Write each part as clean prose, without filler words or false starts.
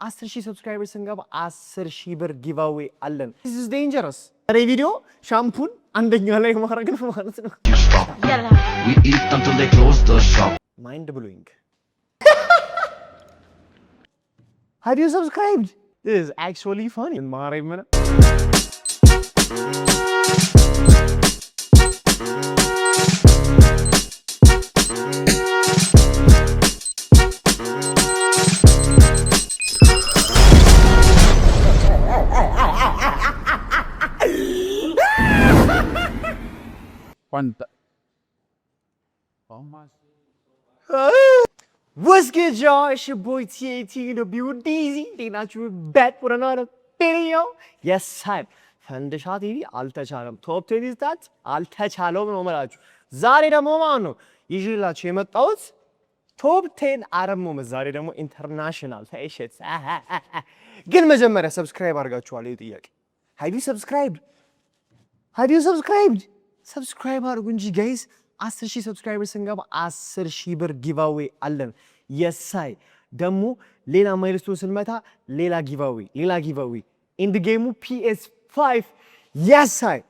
10,000 subscribers ስንገባ 10,000 ብር giveaway አለን። This is dangerous. ዛሬ ቪዲዮ ሻምፑን አንደኛ ላይ ማድረግ ነው ማለት ነው። We eat until they close the shop. Mind blowing. Have you subscribed? This is actually funny. ማረም ነው። What's good, y'all? It's your boy TAT, the beauty. They not you back for another video. Yes, I'm Fandisha TV. Altachalam. Top 20 stats. Altachalam no marachu. Zari da momano. Usually la chemat out. Top 10 Arab moments. Zari da mo international. Hey shit. Gin majamara subscribe arga chwali diyak. Have you subscribed? Have you subscribed? Subscribe አድርጉ እንጂ ጋይስ 10,000 subscribers ስንገባ 10,000 ብር giveaway አለን። የሳይ ደግሞ ሌላ ማይልስቶን ስንመታ ሌላ giveaway in the game PS5 የሳይ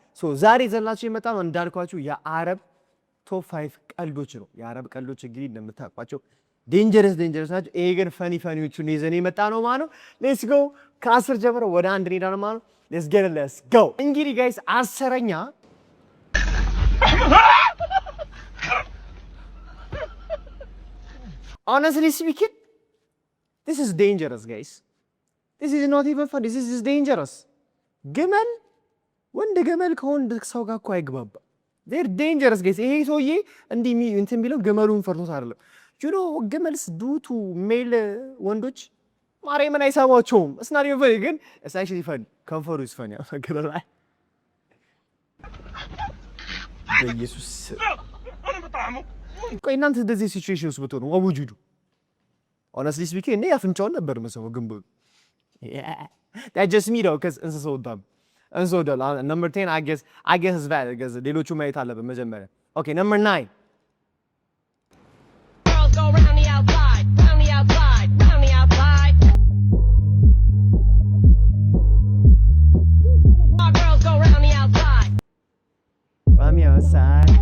ዛሬ ዘላችሁ የመጣ ነው እንዳልኳችሁ የአረብ ቶፕ 5 ቀልዶች ነው። የአረብ ቀልዶች እንግዲህ እንደምታውቋቸው ዴንጀረስ ናቸው። ይሄ ግን ፈኒዎቹን ይዘን የመጣ ነው ማለት ነው። ሌትስ ጎ ከ10 ጀምሮ ወደ 1 እንሄዳለን ማለት ነው። ሌትስ ጎ እንግዲህ ጋይስ 10ኛ Honestly speaking, this is dangerous, guys. This is not even fun. This is dangerous. Gemel, ወንድ ገመል ከወንድ ሰው ጋር እኮ አይግባባ. They're dangerous, guys. ይሄ ሰውዬ እንዲህ እንትን ቢለው ገመሉን ፈርቶት አይደለም. You know, ገመልስ do to male ወንዶች ማርያምን አይሳባቸውም. It's not even funny, ግን it's actually fun. ከንፈሩ is funny. በኢየሱስ ቆይ እናንተ እንደዚህ ሲቹዌሽን ውስጥ ብትሆኑ what would you do? Honestly speaking እኔ አፍንጫውን ነበር መሰው ግንቡ that just me though cuz እንሰ so dumb number 10 I guess is valid because ሌሎቹ ማየት አለበት መጀመሪያ okay number 9 girls go round the outside girls go round the outside I'm outside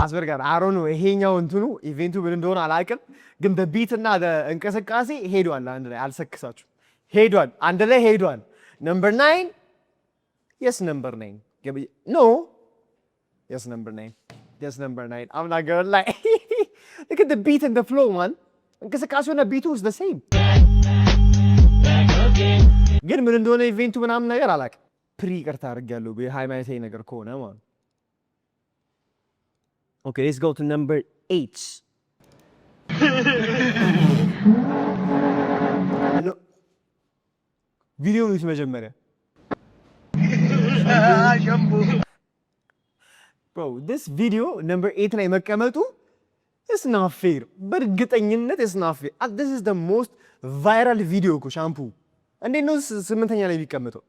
አስበር ጋር I don't know ይሄኛው እንትኑ ኢቨንቱ ምን እንደሆነ አላውቅም ግን በቢት እና እንቅስቃሴ ሄዷል አንድ ላይ አልሰክሳችሁ ሄዷል አንድ ላይ ሄዷል number 9 yes number 9 no yes number 9 I'm not gonna lie look at the beat and the flow man እንቅስቃሴውና ቢቱ is the same ግን ምን እንደሆነ ኢቨንቱ ምናምን ነገር አላውቅም ፕሪ ይቅርታ አድርጋለሁ በሃይማኖታዊ ነገር ከሆነ ማለት Okay, let's go to number 8. Hello. Video is መጀመሪያ. Bro, this video number 8 ላይ መቀመጡ is not fair. በእርግጠኝነት is not fair. This is the most viral video እኮ ሻምፑ. እንዴት ነው 8ኛ ላይ የሚቀመጠው?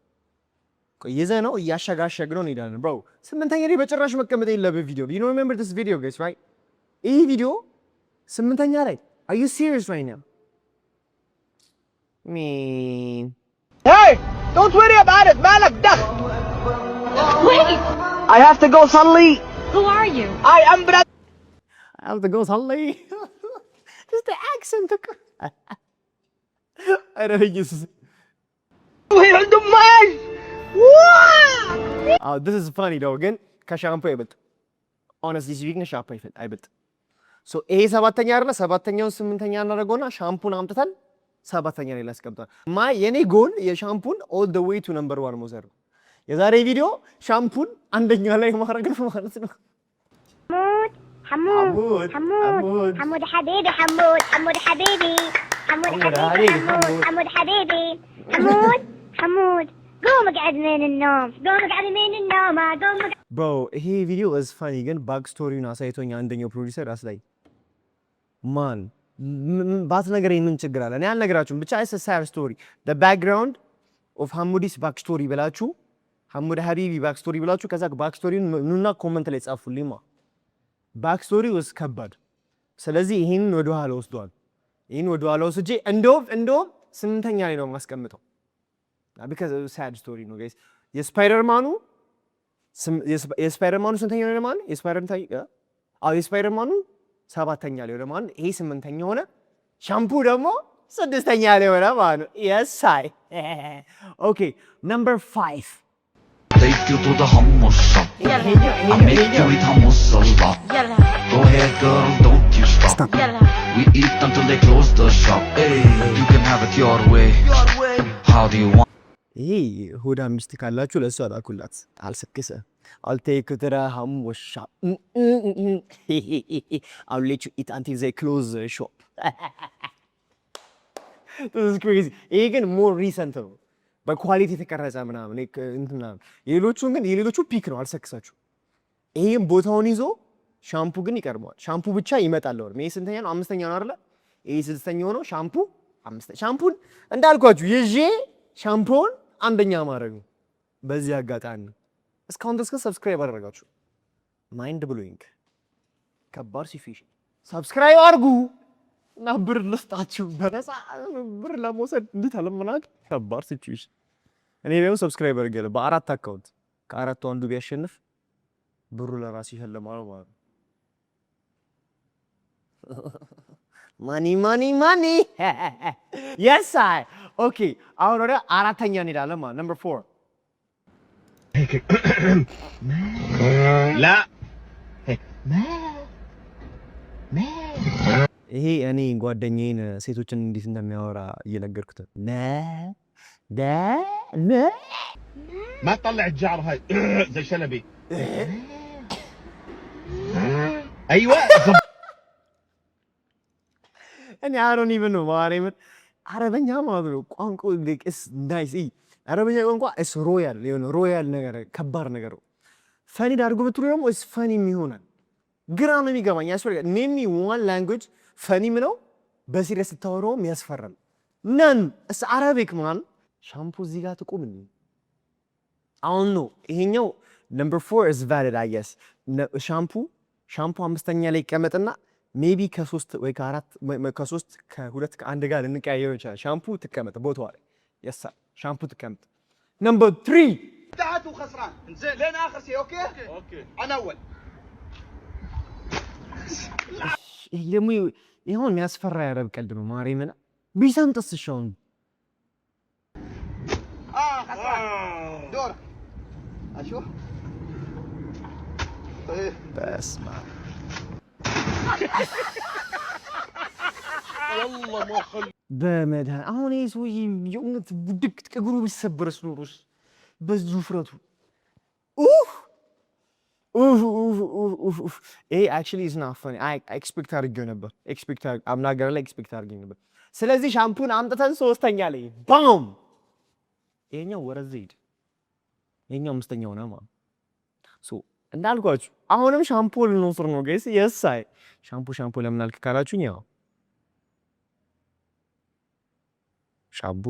የዘነው ያሻጋሻግነው እንሄዳለን bro 8ኛ ላይ በጭራሽ መቀመጥ የለበት ቪዲዮ you don't remember this video guys right ይሄ ቪዲዮ 8ኛ ላይ are you serious right now mean hey don't worry about it malak dakh wait I have to go salli who are you I am brother I have to go salli just the accent I don't think this وين عندهم ماي this is funny though again ከሻምፑ አይበልጥ honestly speaking ሻምፑ አይበልጥ so ይሄ 7ኛ አይደለ 7ኛውን 8ኛ እናደርገውና ሻምፑን አምጥተን 7ኛ ላይ ላስቀምጣለን የኔ ጎል የሻምፑን all the way to number 1 መውሰድ ነው የዛሬ ቪዲዮ ሻምፑን አንደኛ ላይ ማድረግ ነው ማለት ነው حمود حبيبي حمود حمود قوم اقعد من النوم قوم bro ይሄ ቪዲዮ is funny ግን ባክ ስቶሪውን አሳይቶኝ አንደኛው ፕሮዲዩሰር አስላይ ማን ባትነግረኝ ምን ችግር አለ እኔ አልነግራችሁም ብቻ it's a sad story the background of Hamoud's back story ብላችሁ ሐሙድ ሐቢቢ ባክ ስቶሪ ብላችሁ ከዛ ባክ ስቶሪውን ኑና ኮሜንት ላይ ጻፉልኝ ባክ ስቶሪ was ከባድ ስለዚህ ይሄን ወደ ኋላ ወስዷል ይህን ወደኋላ ወስጄ እንደውም ስምንተኛ ላይ ነው የማስቀምጠው። ቢካዝ ሳድ ስቶሪ ነው ጋይስ። የስፓይደርማኑ ስንተኛ ላይ ለማን? የስፓይደርማኑ ሰባተኛ ላይ ለማን? ይሄ ስምንተኛ ሆነ። ሻምፑ ደግሞ ስድስተኛ ላይ ሆነ ማለት ነው። የሳይ ኦኬ ነምበር 5 Take you to the hummus shop. I make you eat hummus a lot. يلا Go ahead, girl, don't you stop. يلا We eat until they close the shop. Hey, you can have it your way. How do you want? ይሄ ሆዳ ሚስት ካላችሁ ለእሷ ላኩላት። አልሰክሰ I'll take you to the hummus shop. I'll let you eat until they close the shop. This is crazy. ይሄ ግን ሞር ሪሰንት ነው በኳሊቲ የተቀረጸ ምናምን እንትና የሌሎቹን ግን የሌሎቹ ፒክ ነው አልሰክሳችሁ። ይሄም ቦታውን ይዞ ሻምፑ ግን ይቀርበዋል። ሻምፑ ብቻ ይመጣል። ወር ይሄ ስንተኛ ነው? አምስተኛ ነው አይደለ? ይሄ ስድስተኛው ነው። ሻምፑ አምስተኛ። ሻምፑን እንዳልኳችሁ ይዤ ሻምፑን አንደኛ ማድረግ ነው። በዚህ አጋጣሚ እስካሁን ድረስ ሰብስክራይብ አደረጋችሁ ማይንድ ብሎይንግ ከባድ ሲቹዌሽን። ሰብስክራይብ አድርጉ እና ብር ልስጣችሁ በነፃ ብር ለመውሰድ እንድታለምናችሁ ከባድ ሲቹዌሽን። እኔ ቢሆን ሰብስክራይብ አድርጌያለሁ በ4 አካውንት ከአራቱ አንዱ ቢያሸንፍ ብሩ ለራሱ ይሸልማል ማለት ነው። ማኒ yes I ኦኬ አሁን ወደ አራተኛ እንሄዳለን ማለት ነምበር 4 لا ይሄ እኔ ጓደኛዬን ሴቶችን እንዴት እንደሚያወራ እየነገርኩት ما تطلع الجعر هاي زي شنبي ايوه እኔ I don't even know ማርያምን አረበኛ ማለት ነው ቋንቋ is nice አረበኛ ቋንቋ is royal የሆነ ሮያል ነገር ከባድ ነገር ነው። ፈኒ ዳርጎ ብትሉ ደግሞ is funny ይሆናል። ግራ ነው የሚገባኝ ያስፈልጋል። name me one language ፈኒ ምለው በሲሪየስ ስታወራውም ያስፈራል። ነን እስ አረቢክ ማን ሻምፑ እዚህ ጋር ትቁም እንዴ? አሁን ነው ይሄኛው ነምበር 4 is valid I guess ሻምፑ አምስተኛ ላይ ይቀመጥና ሜቢ ከ3 ወይ ከ2 ከ1 ጋር ልንቀያየው ይችላል። ሻምፑ ትቀመጥ ቦታው ላይ يس ሻምፑ ትቀመጥ። ነምበር 3 انتهت وخسران انزين لين اخر شيء اوكي انا اول ይሄ ደግሞ ይሁን የሚያስፈራ ያረብ ቀልድ ነው። ማርያምን ቢሰምጥስ ሻውን خسران دورك اشوف በስመ አብ والله ما خل በመድኃኒዓለም አሁን ይሄ ሰውዬ የእውነት ቡድቅ እግሩ ቢሰበርስ ኖሮስ በዚህ ውፍረቱ ይሄ actually is not funny. I expect አድርጌው ነበር I'm not gonna expect አድርጌው ነበር። ስለዚህ ሻምፑን አምጥተን ሶስተኛ ላይ ባም ይሄኛው ወረዘ ሄድ ይሄኛው አምስተኛው ነው ማለት ሶ እንዳልኳችሁ አሁንም ሻምፑ ልንወስድ ነው ጋይስ። yes I ሻምፑ ለምን አልክ ካላችሁኝ ያው ሻምፑ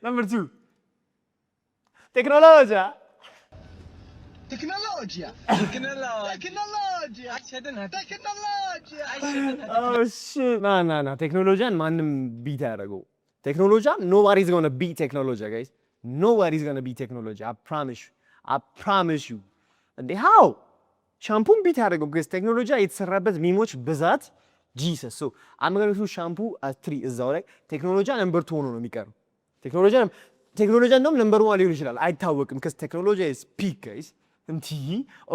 ነምበር 2 تكنولوجيا oh shit ና ቴክኖሎጂያን ማንም ቢት ያደረገው ቴክኖሎጂያን nobody is going to beat technology guys. nobody is going to beat technology. I promise you እንዴ how ሻምፑን ቢት ያደረገው guys ቴክኖሎጂ የተሰራበት ሚሞች ብዛት Jesus so I'm going to ሻምፑ 3 እዛው ላይ ቴክኖሎጂ ነምበር 2 ሆኖ ነው የሚቀረው። ቴክኖሎጂ እንደውም ነምበር 1 ሊሆን ይችላል አይታወቅም because ቴክኖሎጂ is peak guys እንት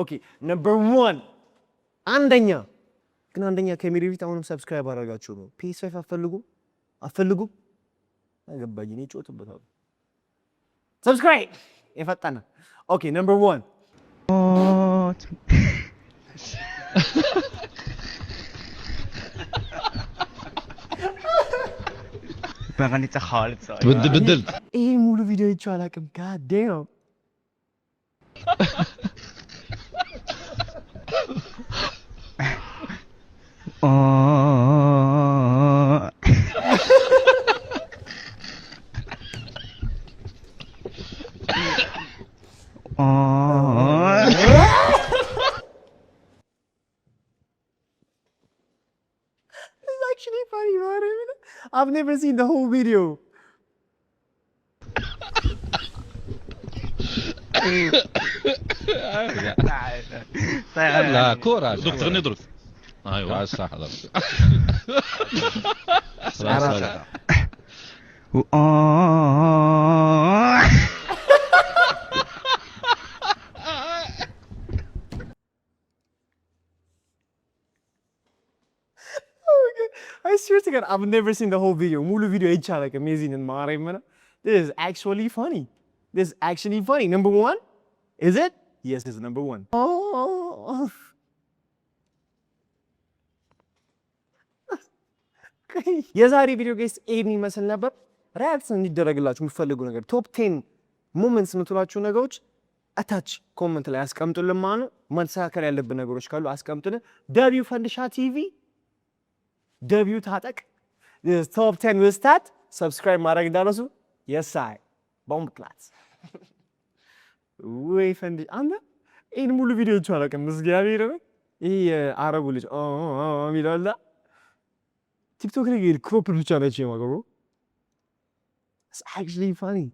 ኦኬ ነምበር 1 አንደኛ ከሜሪ ቪት አሁንም ሰብስክራይብ አደረጋችሁ ነው PS5 አፈልጉ አገባኝ እኔ ጮትበታለሁ ሰብስክራይብ የፈጠነ ኦኬ ነምበር 1 بغنيت خالد صاير بدل ይሄ ሙሉ ቪዲዮ ይቻላል አላውቅም god damn actually funny, man. I've never seen the whole video. لا كورة دكتور ندرس ايوه صح حضرتك I swear to God, I've never seen the whole video. ሙሉ video አይቻልም amazing and ማርያምን. This is actually funny. This is actually funny. Number one, is it? Yes, this is number one. Oh. የዛሬ ቪዲዮ ጋይስ ይሄን ይመስል ነበር። ሪአክት እንዲደረግላችሁ የምትፈልጉ ነገር ቶፕ 10 ሞመንትስ የምትሏችሁ ነገሮች አታች ኮመንት ላይ አስቀምጡልን ማለት ነው። መስተካከል ያለብን ነገሮች ካሉ አስቀምጡልን። ደቢው ፈንድሻ ቲቪ ደቢው ታጠቅ ቶፕ 10 will start ሰብስክራይብ ማድረግ እንዳትረሱ። የሳይ ቦምብ ክላስ ወይ ፈንድሻ አንተ ይሄን ሙሉ ቪዲዮ አላውቅም። እግዚአብሔር ነው ይሄ አረቡ ልጅ ሚላላ ቲክቶክ ላይ ክሮፕ ብቻ ነች የማገሩ It's actually funny.